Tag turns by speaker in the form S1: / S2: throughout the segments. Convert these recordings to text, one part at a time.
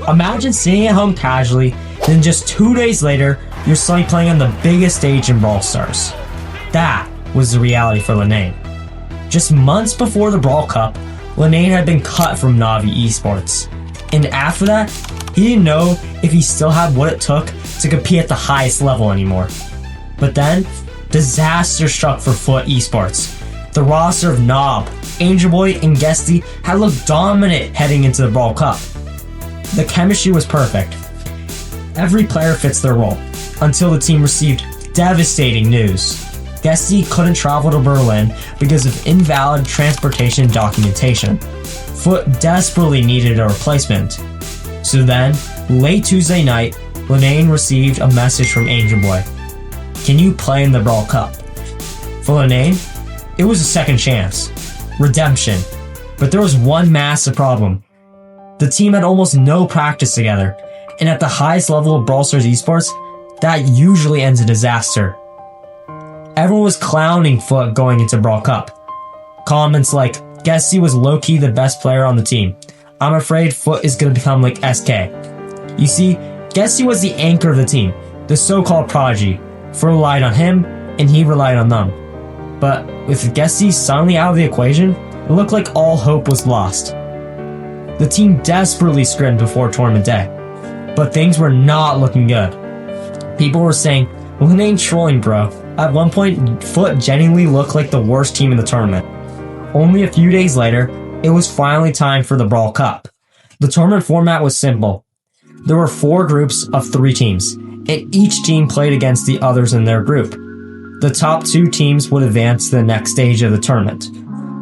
S1: Imagine sitting at home casually, then just 2 days later, you're suddenly playing on the biggest stage in Brawl Stars. That was the reality for Lenane. Just months before the Brawl Cup, Lenane had been cut from Navi Esports. And after that, he didn't know if he still had what it took to compete at the highest level anymore. But then, disaster struck for FUT Esports. The roster of Nob, Angelboy, and Guesty had looked dominant heading into the Brawl Cup. The chemistry was perfect. Every player fits their role, until the team received devastating news. Guesty couldn't travel to Berlin because of invalid transportation documentation. FUT desperately needed a replacement. So then, late Tuesday night, Lenane received a message from Angelboy. Can you play in the Brawl Cup? For Lenane, it was a second chance. Redemption. But there was one massive problem. The team had almost no practice together, and at the highest level of Brawl Stars esports, that usually ends in disaster. Everyone was clowning FUT going into Brawl Cup. Comments like, Guesty was low-key the best player on the team. I'm afraid FUT is going to become like SK. You see, Guesty was the anchor of the team, the so-called prodigy. FUT relied on him, and he relied on them. But with Guesty suddenly out of the equation, it looked like all hope was lost. The team desperately scrimped before tournament day, but things were not looking good. People were saying, Lenane trolling bro. At one point, FUT genuinely looked like the worst team in the tournament. Only a few days later, it was finally time for the Brawl Cup. The tournament format was simple. There were 4 groups of 3 teams, and each team played against the others in their group. The top 2 teams would advance to the next stage of the tournament.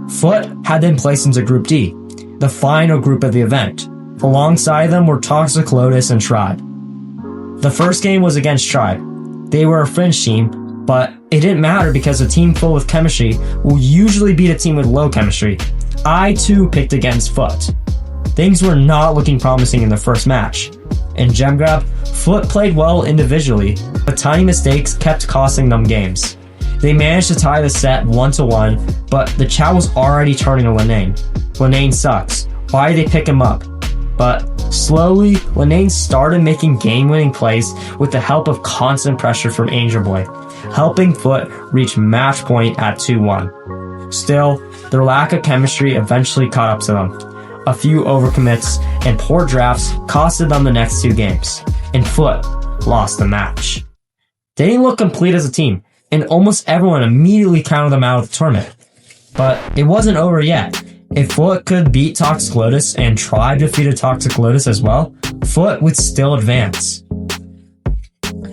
S1: FUT had been placed into Group D, the final group of the event. Alongside them were Toxic Lotus and Tribe. The first game was against Tribe. They were a fringe team, but it didn't matter because a team full with chemistry will usually beat a team with low chemistry. I too picked against FUT. Things were not looking promising in the first match. In Gem Grab, FUT played well individually, but tiny mistakes kept costing them games. They managed to tie the set 1-1, but the chat was already turning to Lenane. Lenane sucks. Why did they pick him up? But slowly, Lenane started making game-winning plays with the help of constant pressure from Angelboy, helping FUT reach match point at 2-1. Still, their lack of chemistry eventually caught up to them. A few overcommits and poor drafts costed them the next 2 games, and FUT lost the match. They didn't look complete as a team, and almost everyone immediately counted them out of the tournament. But it wasn't over yet. If FUT could beat Toxic Lotus and Tribe defeated Toxic Lotus as well, FUT would still advance.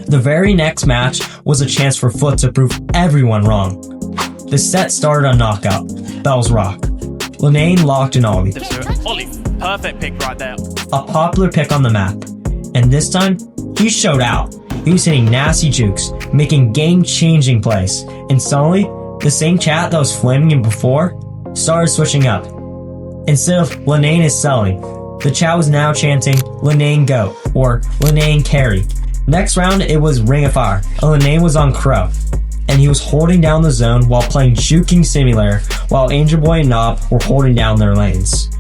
S1: The very next match was a chance for FUT to prove everyone wrong. The set started on Knockout, Bell's Rock. Lenane locked in Ollie.
S2: Ollie, perfect pick right there.
S1: A popular pick on the map. And this time, he showed out. He was hitting nasty jukes, making game-changing plays. And suddenly, the same chat that was flaming him before started switching up. Instead of Lenane is selling, the chat was now chanting Lenane go or Lenane carry. Next round, it was Ring of Fire, and Lenane was on Crow. And he was holding down the zone while playing Juking Simulator, while Angelboy and Nob were holding down their lanes.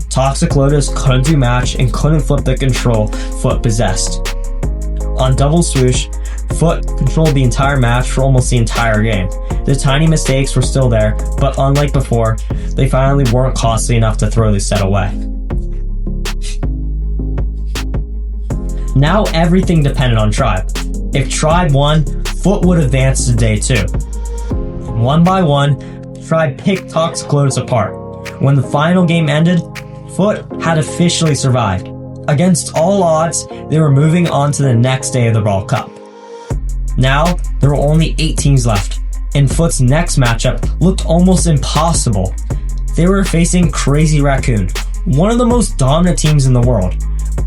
S1: Toxic Lotus couldn't do match and couldn't flip the control FUT possessed. On Double Swoosh, FUT controlled the entire match for almost the entire game. The tiny mistakes were still there, but unlike before, they finally weren't costly enough to throw the set away. Now everything depended on Tribe. If Tribe won, FUT would advance to day 2. One by one, Tribe picked Toxic Lotus apart. When the final game ended, FUT had officially survived. Against all odds, they were moving on to the next day of the Brawl Cup. Now, there were only 8 teams left, and FUT's next matchup looked almost impossible. They were facing Crazy Raccoon, one of the most dominant teams in the world.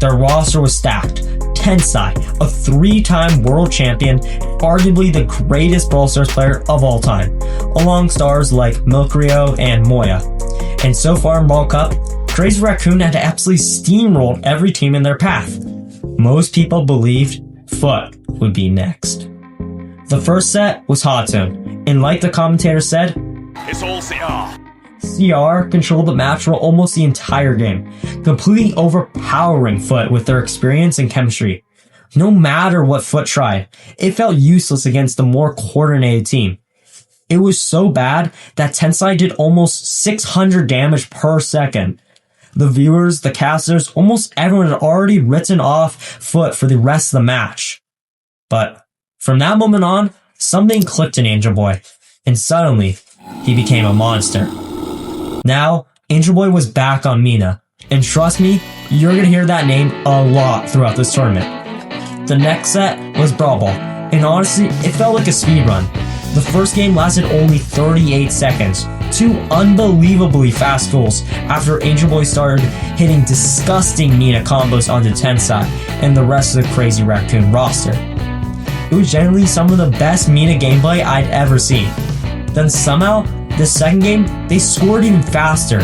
S1: Their roster was stacked. Tensai, a 3-time world champion, arguably the greatest Brawl Stars player of all time, along stars like Milkrio and Moya. And so far in Brawl Cup, Crazy Raccoon had absolutely steamrolled every team in their path. Most people believed FUT would be next. The first set was Hot Zone, and like the commentator said,
S2: it's all CR.
S1: CR controlled the match for almost the entire game, completely overpowering FUT with their experience and chemistry. No matter what FUT tried, it felt useless against the more coordinated team. It was so bad that Tensai did almost 600 damage per second. The viewers, the casters, almost everyone had already written off FUT for the rest of the match. But from that moment on, something clicked in Angel Boy, and suddenly, he became a monster. Now, Angel Boy was back on Mina, and trust me, you're gonna hear that name a lot throughout this tournament. The next set was Brawl, and honestly, it felt like a speedrun. The first game lasted only 38 seconds, 2 unbelievably fast goals after Angel Boy started hitting disgusting Mina combos onto Tensai and the rest of the Crazy Raccoon roster. It was generally some of the best Mina gameplay I'd ever seen. Then somehow, the second game, they scored even faster,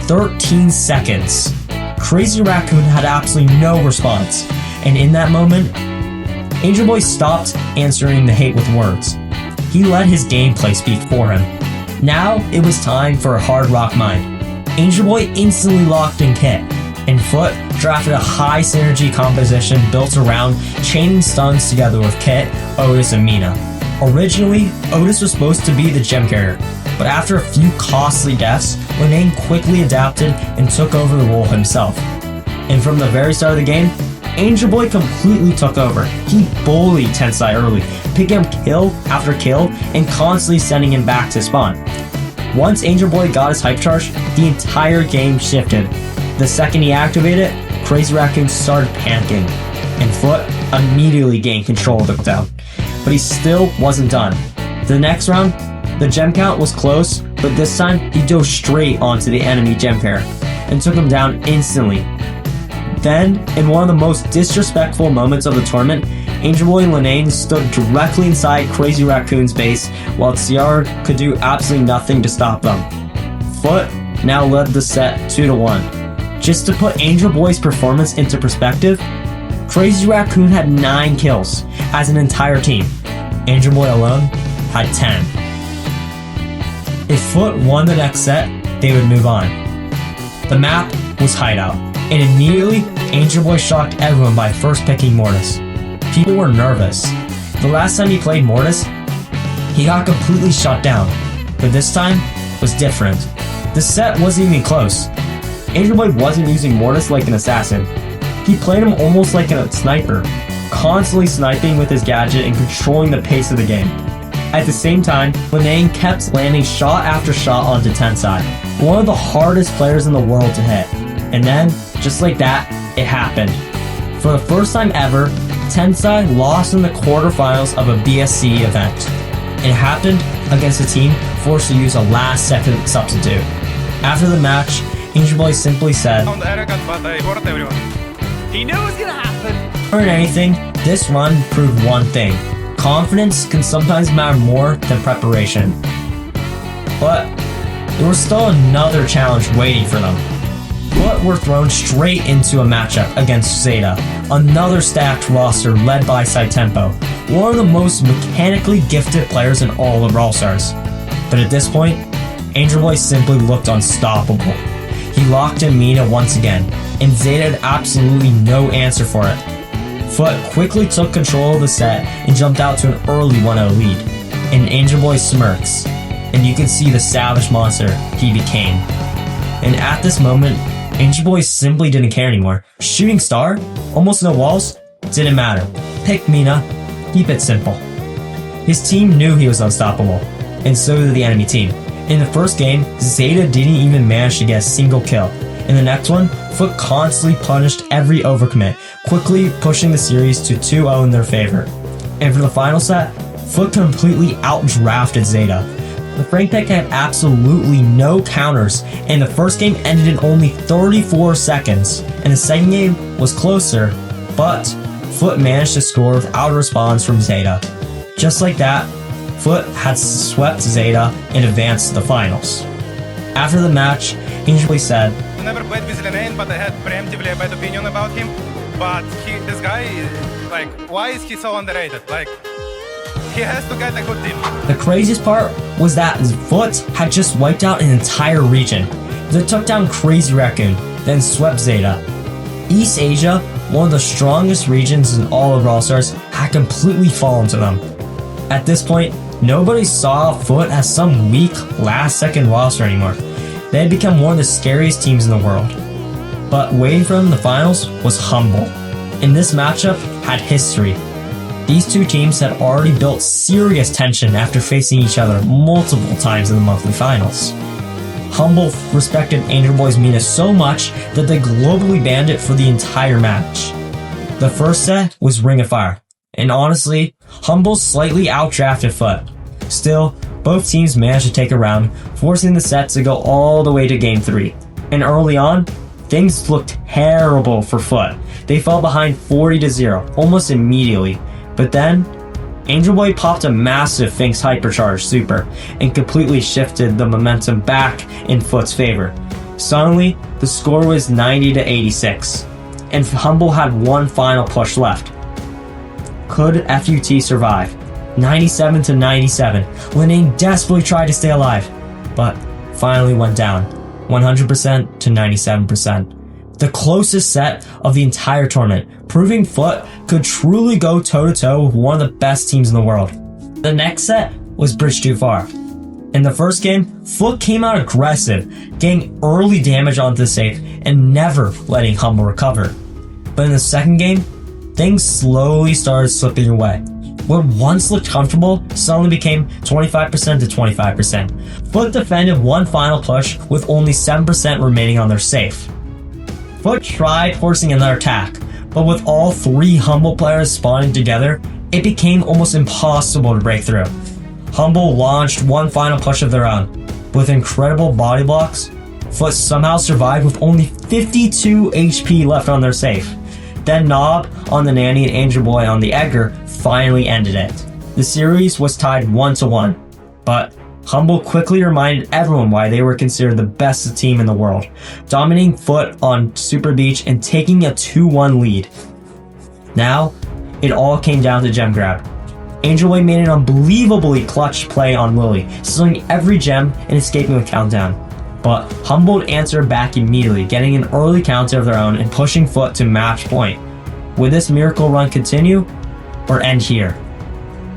S1: 13 seconds. Crazy Raccoon had absolutely no response, and in that moment, Angel Boy stopped answering the hate with words. He let his gameplay speak for him. Now, it was time for a hard rock mine. Angel Boy instantly locked in Kit, and FUT drafted a high synergy composition built around chaining stuns together with Kit, Otis, and Mina. Originally, Otis was supposed to be the gem carrier, but after a few costly deaths, Linane quickly adapted and took over the role himself. And from the very start of the game, Angel Boy completely took over. He bullied Tensai early, picking up kill after kill and constantly sending him back to spawn. Once Angel Boy got his hype charge, the entire game shifted. The second he activated it, Crazy Raccoon started panicking, and FUT immediately gained control of the down. But he still wasn't done. The next round, the gem count was close, but this time he dove straight onto the enemy gem pair and took him down instantly. Then, in one of the most disrespectful moments of the tournament, Angel Boy and Linane stood directly inside Crazy Raccoon's base while CR could do absolutely nothing to stop them. FUT now led the set 2-1. Just to put Angel Boy's performance into perspective, Crazy Raccoon had 9 kills as an entire team. Angel Boy alone had 10. If FUT won the next set, they would move on. The map was Hideout, and immediately, Angel Boy shocked everyone by first picking Mortis. People were nervous. The last time he played Mortis, he got completely shut down, but this time was different. The set wasn't even close. Angel Boy wasn't using Mortis like an assassin. He played him almost like a sniper, constantly sniping with his gadget and controlling the pace of the game. At the same time, Linane kept landing shot after shot onto Tensai, one of the hardest players in the world to hit. And then, just like that, it happened. For the first time ever, Tensai lost in the quarterfinals of a BSC event. It happened against a team forced to use a last-second substitute. After the match, Angel Boy simply said,
S2: He knew it was gonna happen.
S1: More than anything, this run proved one thing. Confidence can sometimes matter more than preparation. But there was still another challenge waiting for them. FUT were thrown straight into a matchup against Zeta, another stacked roster led by Saitempo, one of the most mechanically gifted players in all of Brawl Stars. But at this point, Angel Boy simply looked unstoppable. He locked in Mina once again, and Zeta had absolutely no answer for it. FUT quickly took control of the set and jumped out to an early 1-0 lead, and Angel Boy smirks, and you can see the savage monster he became. And at this moment, Angel Boy simply didn't care anymore. Shooting star, almost no walls, didn't matter. Pick Mina, keep it simple. His team knew he was unstoppable, and so did the enemy team. In the first game, Zeta didn't even manage to get a single kill. In the next one, FUT constantly punished every overcommit, quickly pushing the series to 2-0 in their favor. And for the final set, FUT completely outdrafted Zeta. The Frank pick had absolutely no counters, and the first game ended in only 34 seconds, and the second game was closer, but FUT managed to score without a response from Zeta. Just like that, FUT had swept Zeta and advanced to the finals. After the match, Angel Boy said,
S3: I never played with Linane, but I had preemptively a bad opinion about him. But this guy, like, why is he so underrated? Like, he has to get a good team.
S1: The craziest part was that FUT had just wiped out an entire region. They took down Crazy Raccoon, then swept Zeta. East Asia, one of the strongest regions in all of Brawl Stars, had completely fallen to them. At this point, nobody saw FUT as some weak, last-second roster anymore. They had become one of the scariest teams in the world. But waiting for them in the finals was Humble, and this matchup had history. These two teams had already built serious tension after facing each other multiple times in the monthly finals. Humble respected Angel Boy's Mina so much that they globally banned it for the entire match. The first set was Ring of Fire, and honestly, Humble slightly outdrafted FUT. Still, both teams managed to take a round, forcing the set to go all the way to Game 3. And early on, things looked terrible for FUT. They fell behind 40-0 almost immediately, but then Angel Boy popped a massive Finks Hypercharge super and completely shifted the momentum back in FUT's favor. Suddenly, the score was 90-86, and Humble had one final push left. Could FUT survive? 97-97, Linane desperately tried to stay alive, but finally went down, 100% to 97%. The closest set of the entire tournament, proving FUT could truly go toe-to-toe with one of the best teams in the world. The next set was Bridge Too Far. In the first game, FUT came out aggressive, getting early damage onto the safe and never letting Humble recover. But in the second game, things slowly started slipping away. What once looked comfortable suddenly became 25% to 25%. FUT defended one final push with only 7% remaining on their safe. FUT tried forcing another attack, but with all three Humble players spawning together, it became almost impossible to break through. Humble launched one final push of their own. With incredible body blocks, FUT somehow survived with only 52 HP left on their safe. Then Nob on the Nanny and Angel Boy on the Edgar finally ended it. The series was tied 1-1, but Humble quickly reminded everyone why they were considered the best team in the world, dominating FUT on Super Beach and taking a 2-1 lead. Now, it all came down to gem grab. Angel Boy made an unbelievably clutch play on Lily, stealing every gem and escaping with countdown. But Humble answered back immediately, getting an early counter of their own and pushing FUT to match point. Would this miracle run continue or end here?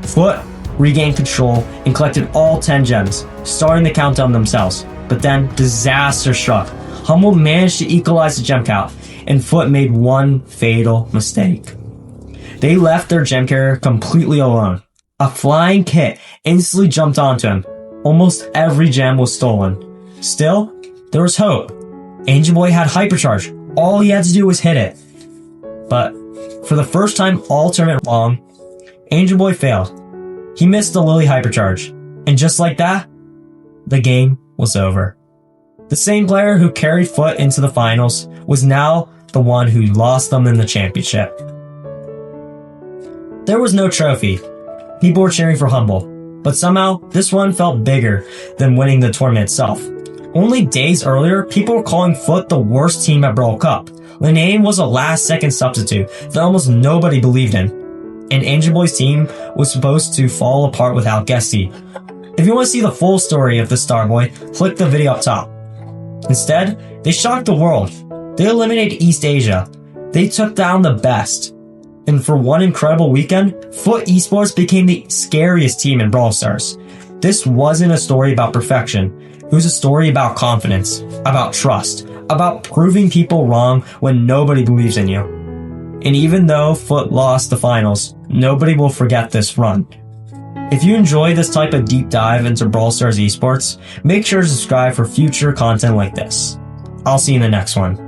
S1: FUT regained control and collected all 10 gems, starting the countdown themselves. But then disaster struck. Humble managed to equalize the gem count, and FUT made one fatal mistake. They left their gem carrier completely alone. A flying kit instantly jumped onto him. Almost every gem was stolen. Still, there was hope. Angel Boy had Hypercharge. All he had to do was hit it. But for the first time all tournament long, Angel Boy failed. He missed the Lily Hypercharge. And just like that, the game was over. The same player who carried FUT into the finals was now the one who lost them in the championship. There was no trophy. People were cheering for Humble, but somehow this one felt bigger than winning the tournament itself. Only days earlier, people were calling FUT the worst team at Brawl Cup. Linane was a last-second substitute that almost nobody believed in. And Angel Boy's team was supposed to fall apart without Guesty. If you want to see the full story of the Starboy, click the video up top. Instead, they shocked the world. They eliminated East Asia. They took down the best. And for one incredible weekend, FUT Esports became the scariest team in Brawl Stars. This wasn't a story about perfection. It was a story about confidence, about trust, about proving people wrong when nobody believes in you. And even though FUT lost the finals, nobody will forget this run. If you enjoy this type of deep dive into Brawl Stars esports, make sure to subscribe for future content like this. I'll see you in the next one.